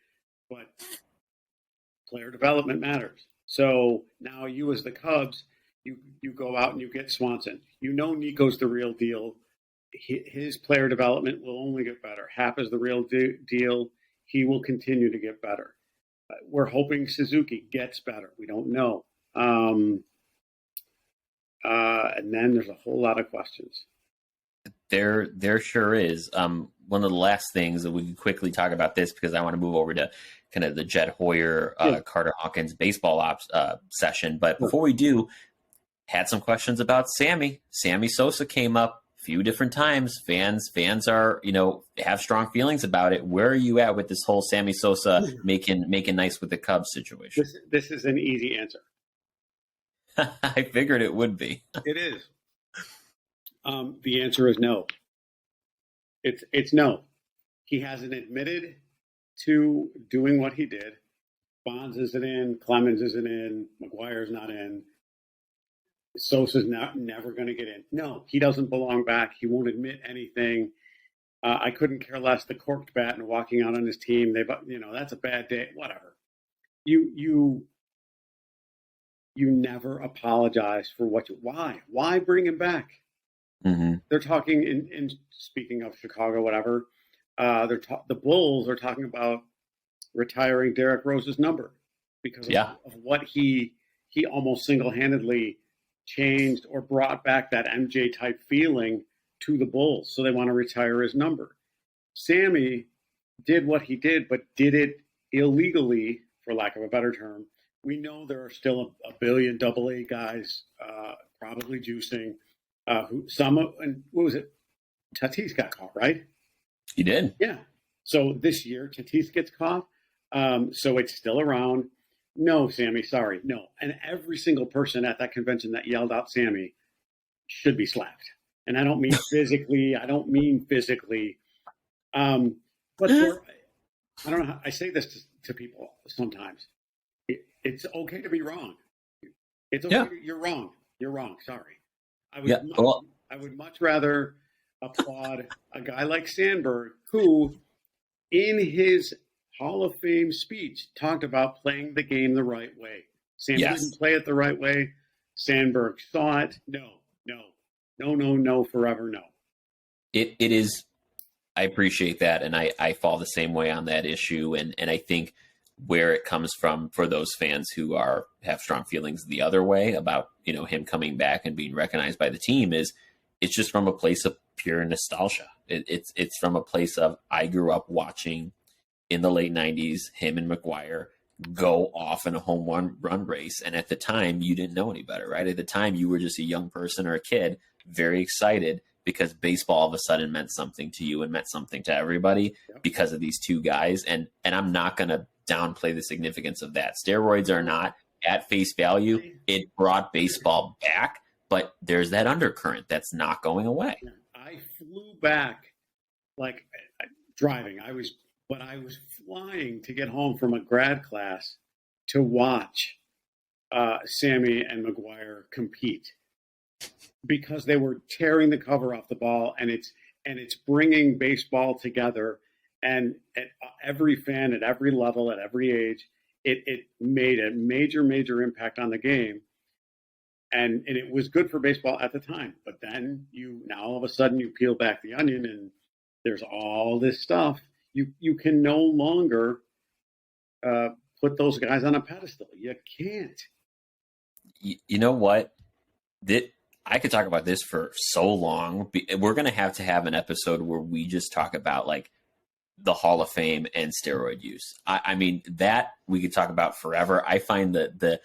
but player development matters. So now you, as the Cubs, you go out and you get Swanson. You know Nico's the real deal. His player development will only get better. Happ is the real deal. He will continue to get better. We're hoping Suzuki gets better. We don't know. And then there's a whole lot of questions. There sure is. One of the last things that we can quickly talk about this, because I want to move over to kind of the Jed Hoyer, Carter Hawkins baseball ops session. But before we do, had some questions about Sammy. Sammy Sosa came up a few different times. Fans are, have strong feelings about it. Where are you at with this whole Sammy Sosa making nice with the Cubs situation? This is an easy answer. I figured it would be. It is. The answer is no. It's no. He hasn't admitted to doing what he did. Bonds isn't in. Clemens isn't in. McGuire's not in. Sosa's never going to get in. No, he doesn't belong back. He won't admit anything. I couldn't care less. The corked bat and walking out on his team. That's a bad day. Whatever. you never apologize for why bring him back? Mm-hmm. They're talking in speaking of Chicago, whatever. The Bulls are talking about retiring Derrick Rose's number because of what he almost single-handedly changed or brought back that MJ type feeling to the Bulls. So they want to retire his number. Sammy did what he did, but did it illegally, for lack of a better term. We know there are still a billion AA guys probably juicing. And what was it? Tatis got caught, right? He did. Yeah. So this year, Tatis gets caught. So it's still around. No, Sammy, sorry. No. And every single person at that convention that yelled out Sammy should be slapped. And I don't mean physically. But I don't know how, I say this to people sometimes. It's okay to be wrong. It's okay. You're wrong. You're wrong. Sorry. I would much rather applaud a guy like Sandberg, who, in his Hall of Fame speech, talked about playing the game the right way. Sammy didn't play it the right way. Sandberg saw it. No, forever no. It is. I appreciate that, and I fall the same way on that issue, and I think where it comes from for those fans who have strong feelings the other way about him coming back and being recognized by the team is it's just from a place of pure nostalgia. It's from a place of I grew up watching in the late 90s him and McGuire go off in a home run race, and at the time you didn't know any better, right? At the time you were just a young person or a kid, very excited because baseball all of a sudden meant something to you and meant something to everybody because of these two guys. And I'm not going to downplay the significance of that. Steroids are not at face value. It brought baseball back, but there's that undercurrent that's not going away. I flew back like driving. I was flying to get home from a grad class to watch Sammy and McGuire compete, because they were tearing the cover off the ball, and it's bringing baseball together. And every fan at every level, at every age, it made a major impact on the game, and it was good for baseball at the time. But then now all of a sudden you peel back the onion, and there's all this stuff. You can no longer put those guys on a pedestal. You can't. You know what? I could talk about this for so long. We're going to have an episode where we just talk about like the Hall of Fame and steroid use. I mean, that we could talk about forever. I find the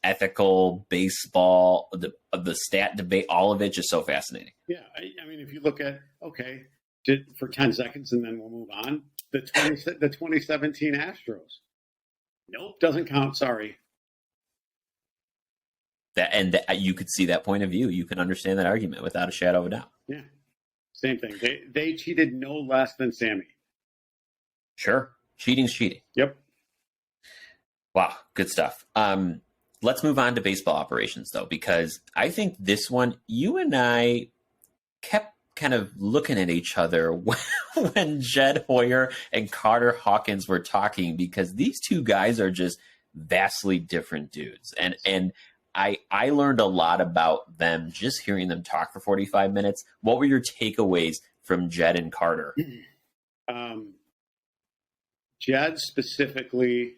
ethical baseball, the stat debate, all of it just so fascinating. Yeah. I mean, if you look at, for 10 seconds and then we'll move on, the 2017 Astros. Nope, doesn't count. Sorry. That you could see that point of view. You can understand that argument without a shadow of a doubt. Yeah, same thing. They cheated no less than Sammy. Sure, cheating's cheating. Yep. Wow, good stuff. Let's move on to baseball operations, though, because I think this one, you and I kept kind of looking at each other when Jed Hoyer and Carter Hawkins were talking, because these two guys are just vastly different dudes, and I learned a lot about them just hearing them talk for 45 minutes. What were your takeaways from Jed and Carter? Jed specifically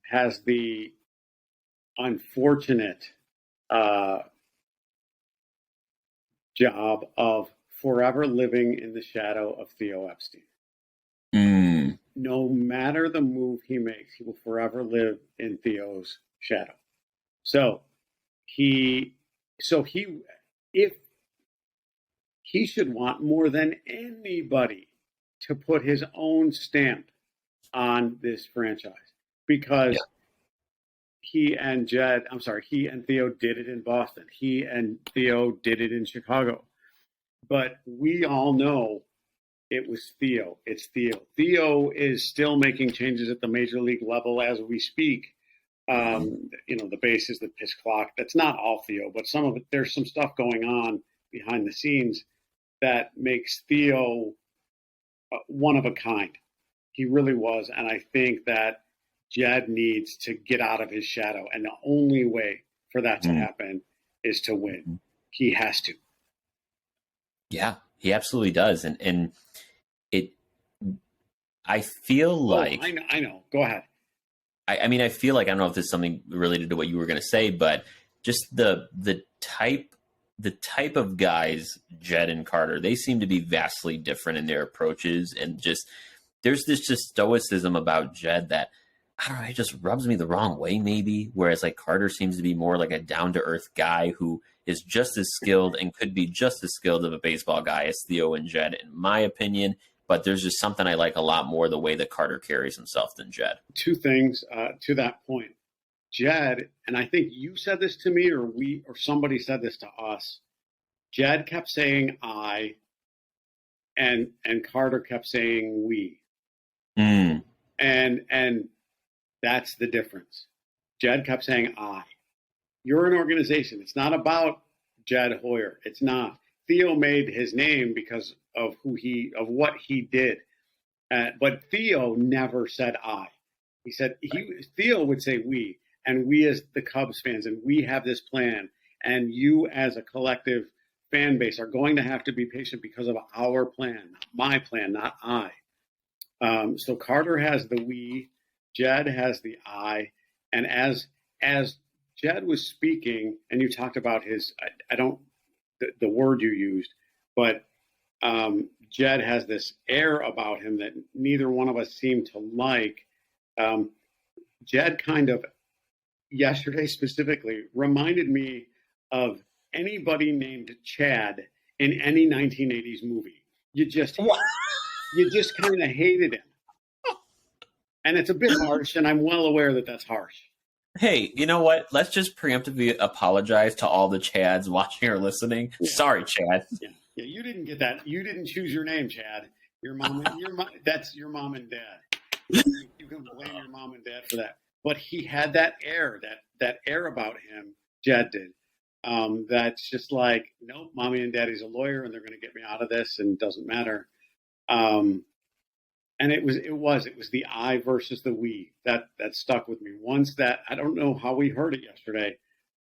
has the unfortunate job of forever living in the shadow of Theo Epstein. No matter the move he makes, he will forever live in Theo's shadow. If he should want more than anybody to put his own stamp on this franchise, because he and Theo did it in Boston. He and Theo did it in Chicago. But we all know it was Theo. It's Theo. Theo is still making changes at the major league level as we speak. The bases, the pitch clock. That's not all Theo, but some of it. There's some stuff going on behind the scenes that makes Theo one of a kind. He really was, and I think that Jed needs to get out of his shadow. And the only way for that to Mm. happen is to win. He has to. Yeah, he absolutely does. And it, I feel like, I know. Go ahead. I mean, I feel like, I don't know if this is something related to what you were going to say, but just the type of guys, Jed and Carter, they seem to be vastly different in their approaches, and just there's this just stoicism about Jed that, I don't know, it just rubs me the wrong way maybe. Whereas like Carter seems to be more like a down to earth guy who is just as skilled and could be just as skilled of a baseball guy as Theo and Jed, in my opinion. But there's just something I like a lot more the way that Carter carries himself than Jed. Two things to that point. Jed, and I think you said this to me, or somebody said this to us. Jed kept saying I, and Carter kept saying we. Mm. And that's the difference. Jed kept saying I. You're an organization. It's not about Jed Hoyer. It's not. Theo made his name because of what he did. But Theo never said I. He said Theo would say we, and we as the Cubs fans, and we have this plan, and you as a collective fan base are going to have to be patient because of our plan, my plan, not I. So Carter has the we, Jed has the I, and as Jed was speaking, and you talked about his, I don't the word you used, but Jed has this air about him that neither one of us seem to like. Jed kind of, yesterday specifically, reminded me of anybody named Chad in any 1980s movie. You just kind of hated him. And it's a bit harsh, and I'm well aware that that's harsh. Hey, you know what? Let's just preemptively apologize to all the Chads watching or listening. Yeah. Sorry, Chad. Yeah, you didn't get that. You didn't choose your name, Chad. That's your mom and dad. You can blame your mom and dad for that. But he had that air, that air about him. Jed did. That's just like, nope, mommy and daddy's a lawyer, and they're going to get me out of this, and it doesn't matter. And it was the I versus the we that stuck with me. Once that, I don't know how we heard it yesterday.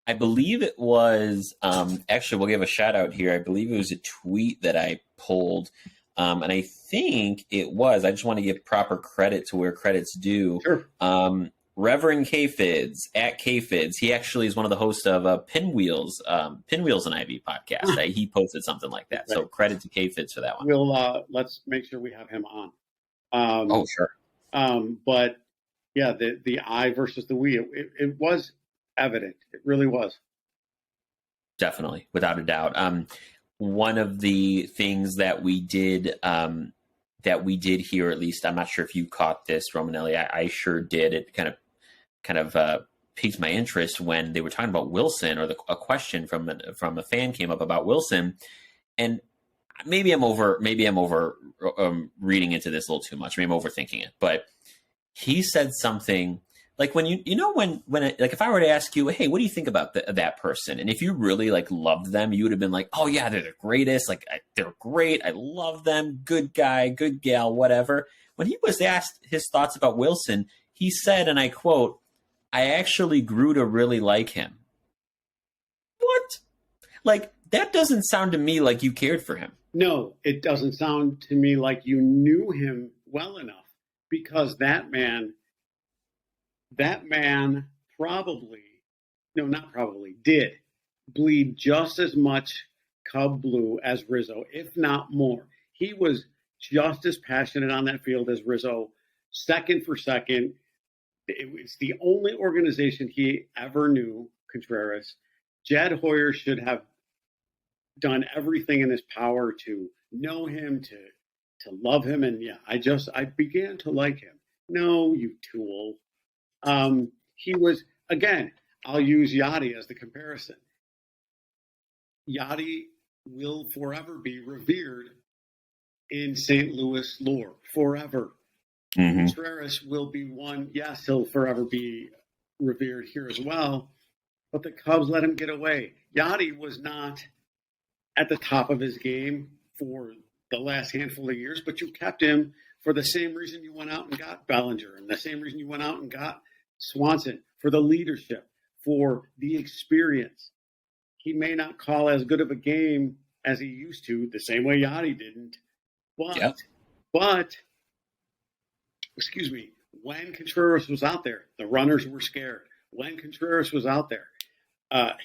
I believe it was, actually, we'll give a shout out here. I believe it was a tweet that I pulled. And I think it was, I just want to give proper credit to where credit's due. Sure. Reverend K-Fids, at K-Fids, he actually is one of the hosts of Pinwheels and IV podcast. He posted something like that. Right. So credit to K-Fids for that one. We'll, let's make sure we have him on. Oh, sure. But yeah, the I versus the we, it was evident. It really was. Definitely, without a doubt. One of the things that we did here, at least, I'm not sure if you caught this, Romanelli. I sure did. It kind of piqued my interest when they were talking about Wilson, or a question from a fan came up about Wilson, and maybe I'm over reading into this a little too much. Maybe I'm overthinking it, but he said something like, when if I were to ask you, hey, what do you think about that person? And if you really like loved them, you would have been like, oh yeah, they're the greatest. Like, they're great. I love them. Good guy, good gal, whatever. When he was asked his thoughts about Wilson, he said, and I quote, I actually grew to really like him. What? Like, that doesn't sound to me like you cared for him. No, it doesn't sound to me like you knew him well enough, because that man did bleed just as much Cub blue as Rizzo, if not more. He was just as passionate on that field as Rizzo, second for second. It's the only organization he ever knew, Contreras. Jed Hoyer should have done everything in his power to know him, to love him. And yeah, I began to like him. No, you tool. He was, again, I'll use Yachty as the comparison. Yachty will forever be revered in St. Louis lore, forever. Mm-hmm. Contreras will be one. Yes, he'll forever be revered here as well. But the Cubs let him get away. Yachty was not at the top of his game for the last handful of years, but you kept him for the same reason you went out and got Bellinger, and the same reason you went out and got Swanson, for the leadership, for the experience. He may not call as good of a game as he used to, the same way Yachty didn't. But, excuse me, when Contreras was out there, the runners were scared. When Contreras was out there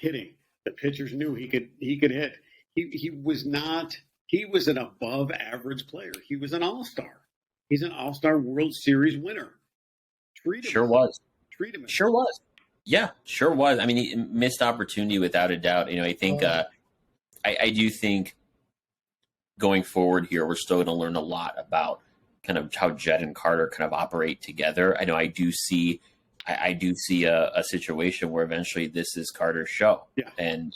hitting, the pitchers knew he could hit. He was an above average player. He was an all-star. He's an all-star World Series winner. Treat him Sure was. Yeah, sure was. I mean, he missed opportunity without a doubt. I think I do think going forward here, we're still going to learn a lot about kind of how Jed and Carter kind of operate together. I know I do see a situation where eventually this is Carter's show. Yeah. And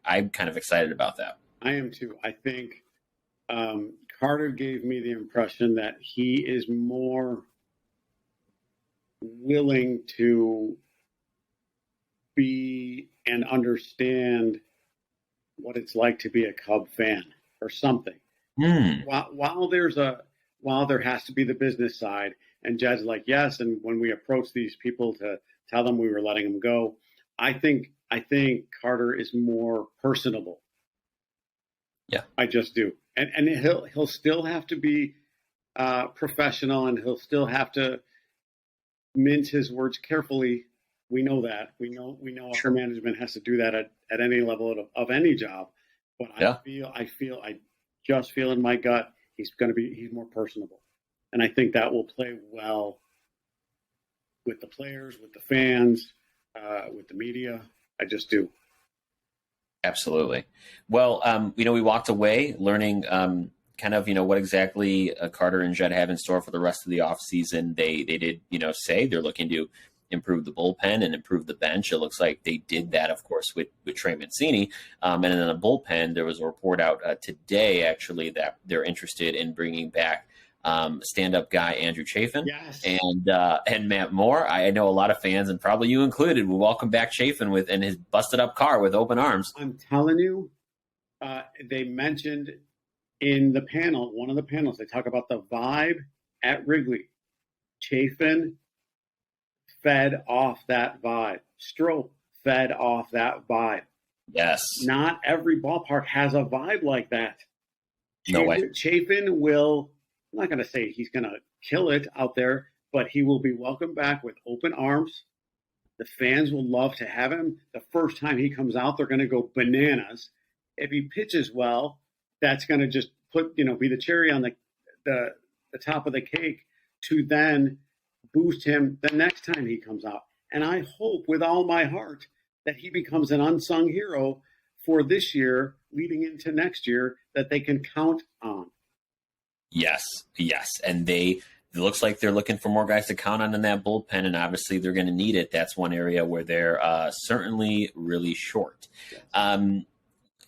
I'm kind of excited about that. I am too. I think Carter gave me the impression that he is more willing to be and understand what it's like to be a Cub fan or something. While there has to be the business side, and Jed's like, yes, and when we approach these people to tell them we were letting them go, I think Carter is more personable. Yeah, I just do, and he'll still have to be professional, and he'll still have to mince his words carefully. We know that. We know Sure. Our management has to do that at any level of any job. But Yeah. I just feel in my gut he's more personable, and I think that will play well with the players, with the fans, with the media. I just do. Absolutely. Well, we walked away learning kind of, what exactly Carter and Jed have in store for the rest of the offseason. They did, say they're looking to improve the bullpen and improve the bench. It looks like they did that, of course, with Trey Mancini. And in the bullpen, there was a report out today, actually, that they're interested in bringing back stand-up guy Andrew Chafin. Yes. And Matt Moore. I know a lot of fans, and probably you included, will welcome back Chafin in his busted-up car with open arms. I'm telling you, they mentioned in the panel, one of the panels, they talk about the vibe at Wrigley. Chafin fed off that vibe. Stroh fed off that vibe. Yes. Not every ballpark has a vibe like that. No way. Chafin will, I'm not going to say he's going to kill it out there, but he will be welcomed back with open arms. The fans will love to have him. The first time he comes out, they're going to go bananas. If he pitches well, that's going to just be the cherry on the top of the cake to then boost him the next time he comes out. And I hope with all my heart that he becomes an unsung hero for this year, leading into next year, that they can count on. Yes. And it looks like they're looking for more guys to count on in that bullpen, and obviously they're going to need it. That's one area where they're certainly really short. Yes.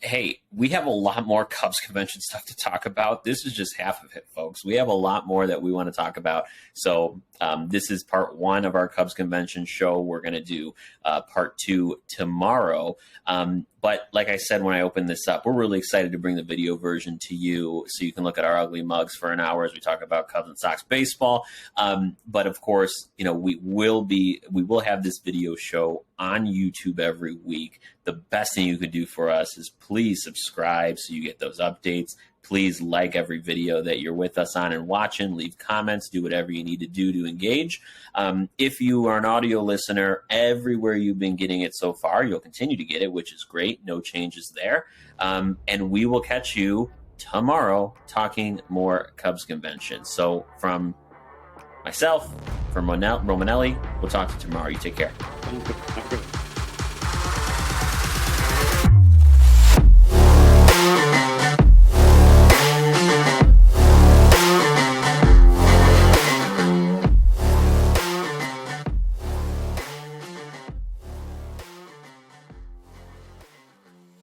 Hey, we have a lot more Cubs convention stuff to talk about. This is just half of it, folks. We have a lot more that we want to talk about. So this is part one of our Cubs convention show. We're going to do part two tomorrow. But like I said when I opened this up, we're really excited to bring the video version to you so you can look at our ugly mugs for an hour as we talk about Cubs and Sox baseball. But of course, we will have this video show on YouTube every week. The best thing you could do for us is please subscribe so you get those updates. Please like every video that you're with us on and watching. Leave comments. Do whatever you need to do to engage. If you are an audio listener, everywhere you've been getting it so far, you'll continue to get it, which is great. No changes there. And we will catch you tomorrow talking more Cubs convention. So from myself, from Romanelli, we'll talk to you tomorrow. You take care. Have a good